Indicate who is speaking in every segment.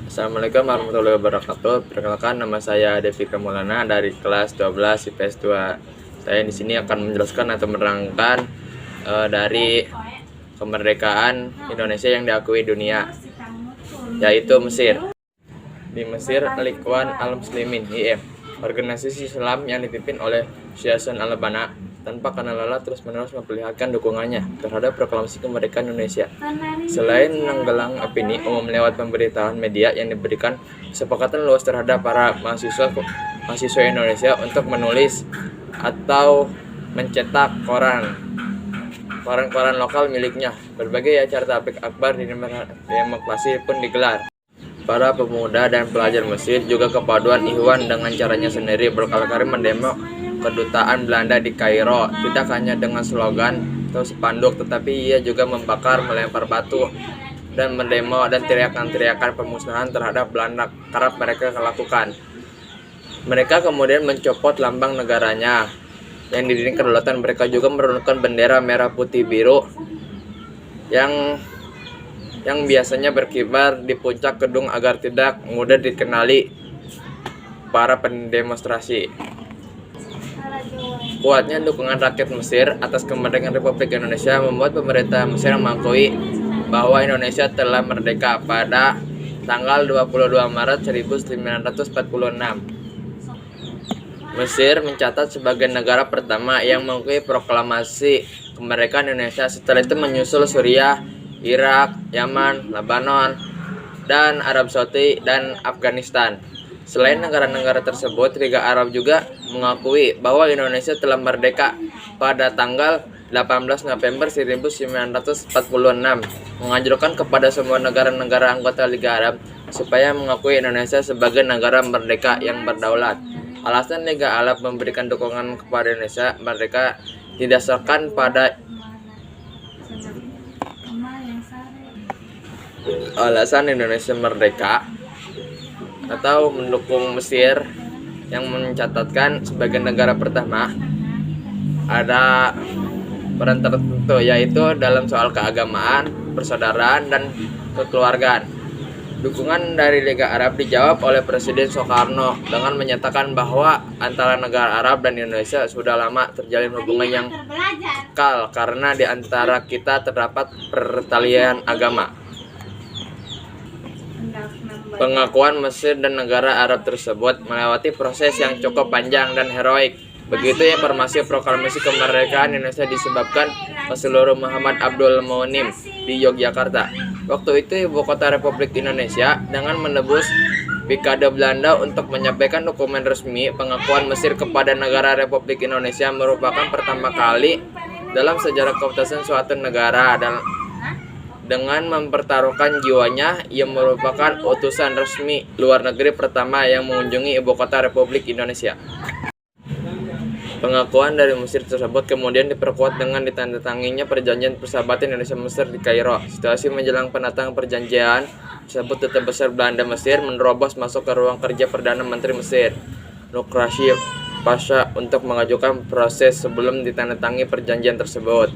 Speaker 1: Assalamualaikum warahmatullahi wabarakatuh. Perkenalkan, nama saya Devi Kamulana dari kelas 12 IPS 2. Saya di sini akan menjelaskan atau menerangkan dari kemerdekaan Indonesia yang diakui dunia, yaitu Mesir. Di Mesir, Al-Ikhwan Al-Muslimin (IM), organisasi Islam yang dipimpin oleh Syekh Hasan Al-Banna, tanpa kenal lelah terus-menerus memperlihatkan dukungannya terhadap proklamasi kemerdekaan Indonesia. Selain menenggelam opini umum lewat pemberitaan media yang diberikan kesepakatan luas terhadap para mahasiswa Indonesia untuk menulis atau mencetak koran-koran lokal miliknya. Berbagai acara tablik akbar di demokrasi pun digelar. Para pemuda dan pelajar Mesir juga kepaduan Ikhwan dengan caranya sendiri berkali-kali mendemo kedutaan Belanda di Kairo, tidak hanya dengan slogan atau spanduk, tetapi ia juga membakar, melempar batu, dan mendemo dan teriakan-teriakan pemusnahan terhadap Belanda kerap mereka lakukan. Mereka kemudian mencopot lambang negaranya yang didirikan kedaulatan. Mereka juga menurunkan bendera merah putih biru yang biasanya berkibar di puncak gedung agar tidak mudah dikenali para pendemonstrasi. Kuatnya dukungan rakyat Mesir atas kemerdekaan Republik Indonesia membuat pemerintah Mesir mengakui bahwa Indonesia telah merdeka pada tanggal 22 Maret 1946. Mesir mencatat sebagai negara pertama yang mengakui proklamasi kemerdekaan Indonesia. Setelah itu menyusul Suriah, Irak, Yaman, Lebanon, dan Arab Saudi dan Afghanistan. Selain negara-negara tersebut, Liga Arab juga mengakui bahwa Indonesia telah merdeka pada tanggal 18 November 1946, menganjurkan kepada semua negara-negara anggota Liga Arab supaya mengakui Indonesia sebagai negara merdeka yang berdaulat. Alasan Liga Arab memberikan dukungan kepada Indonesia merdeka didasarkan pada alasan Indonesia merdeka atau mendukung Mesir yang mencatatkan sebagai negara pertama ada peran tertentu, yaitu dalam soal keagamaan, persaudaraan, dan kekeluargaan. Dukungan dari Liga Arab dijawab oleh Presiden Soekarno dengan menyatakan bahwa antara negara Arab dan Indonesia sudah lama terjalin hubungan yang kekal karena di antara kita terdapat pertalian agama. Pengakuan Mesir dan negara Arab tersebut melewati proses yang cukup panjang dan heroik. Begitu informasi proklamasi kemerdekaan Indonesia disebabkan Rasulullah Muhammad Abdul Munim di Yogyakarta. Waktu itu ibu kota Republik Indonesia dengan menebus blokade Belanda untuk menyampaikan dokumen resmi pengakuan Mesir kepada negara Republik Indonesia merupakan pertama kali dalam sejarah keputusan suatu negara dan dengan mempertaruhkan jiwanya. Ia merupakan utusan resmi luar negeri pertama yang mengunjungi ibu kota Republik Indonesia. Pengakuan dari Mesir tersebut kemudian diperkuat dengan ditandatanganinya perjanjian persahabatan Indonesia-Mesir di Kairo. Situasi menjelang penandatanganan perjanjian tersebut, Duta Besar Belanda Mesir menerobos masuk ke ruang kerja Perdana Menteri Mesir, Nukrashi Pasha, untuk mengajukan proses sebelum ditandatangani perjanjian tersebut.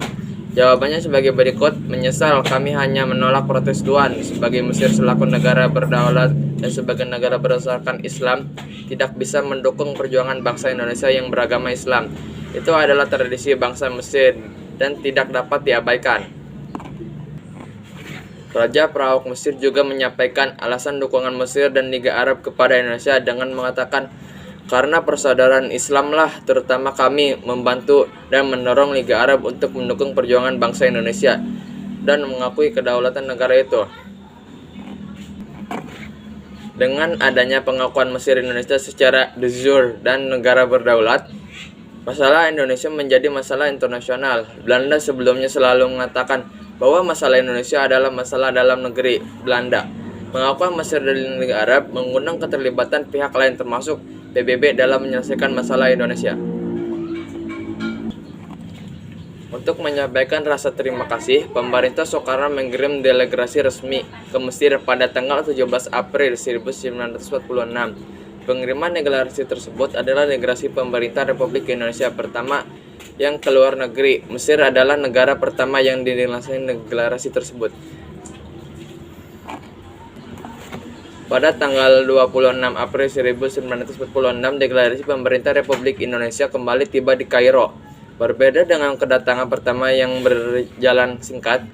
Speaker 1: Jawabannya sebagai berikut: menyesal, kami hanya menolak protes Tuan. Sebagai Mesir selaku negara berdaulat dan sebagai negara berdasarkan Islam, tidak bisa mendukung perjuangan bangsa Indonesia yang beragama Islam. Itu adalah tradisi bangsa Mesir dan tidak dapat diabaikan. Raja Prauk Mesir juga menyampaikan alasan dukungan Mesir dan Liga Arab kepada Indonesia dengan mengatakan, karena persaudaraan Islamlah terutama kami membantu dan mendorong Liga Arab untuk mendukung perjuangan bangsa Indonesia dan mengakui kedaulatan negara itu. Dengan adanya pengakuan Mesir Indonesia secara de jure dan negara berdaulat, masalah Indonesia menjadi masalah internasional. Belanda sebelumnya selalu mengatakan bahwa masalah Indonesia adalah masalah dalam negeri Belanda. Pengakuan Mesir dan Liga Arab mengundang keterlibatan pihak lain termasuk PBB dalam menyelesaikan masalah Indonesia. Untuk menyampaikan rasa terima kasih, pemerintah Soekarno mengirim delegasi resmi ke Mesir pada tanggal 17 April 1946. Pengiriman delegasi tersebut adalah delegasi pemerintah Republik Indonesia pertama yang keluar negeri. Mesir adalah negara pertama yang didelegasikan delegasi tersebut. Pada tanggal 26 April 1946, deklarasi pemerintah Republik Indonesia kembali tiba di Kairo. Berbeda dengan kedatangan pertama yang berjalan singkat,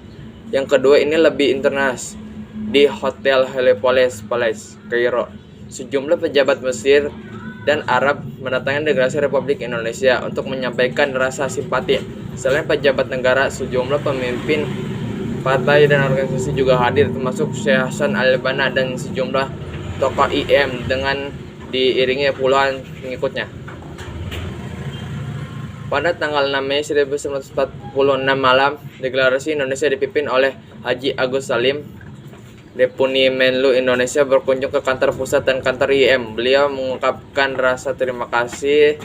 Speaker 1: yang kedua ini lebih internas di Hotel Heliopolis Palace, Kairo. Sejumlah pejabat Mesir dan Arab mendatangi deklarasi Republik Indonesia untuk menyampaikan rasa simpati. Selain pejabat negara, sejumlah pemimpin partai dan organisasi juga hadir, termasuk Syekh Hasan Al-Banna dan sejumlah tokoh IM dengan diiringi puluhan pengikutnya. Pada tanggal 6 Mei 1946 malam, deklarasi Indonesia dipimpin oleh Haji Agus Salim, Deputi Menlu Indonesia, berkunjung ke kantor pusat dan kantor IM. Beliau mengungkapkan rasa terima kasih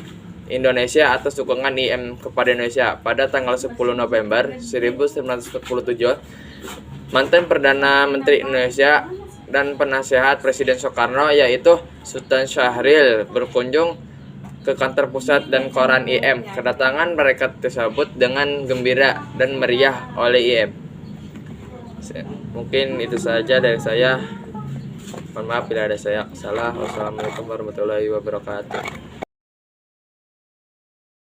Speaker 1: Indonesia atas dukungan IM kepada Indonesia. Pada tanggal 10 November 1947, mantan Perdana Menteri Indonesia dan penasehat Presiden Soekarno yaitu Sultan Syahrir berkunjung ke kantor pusat dan koran IM. Kedatangan mereka tersebut dengan gembira dan meriah oleh IM. Mungkin itu saja dari saya. Mohon maaf bila ada saya salah. Wassalamualaikum warahmatullahi wabarakatuh.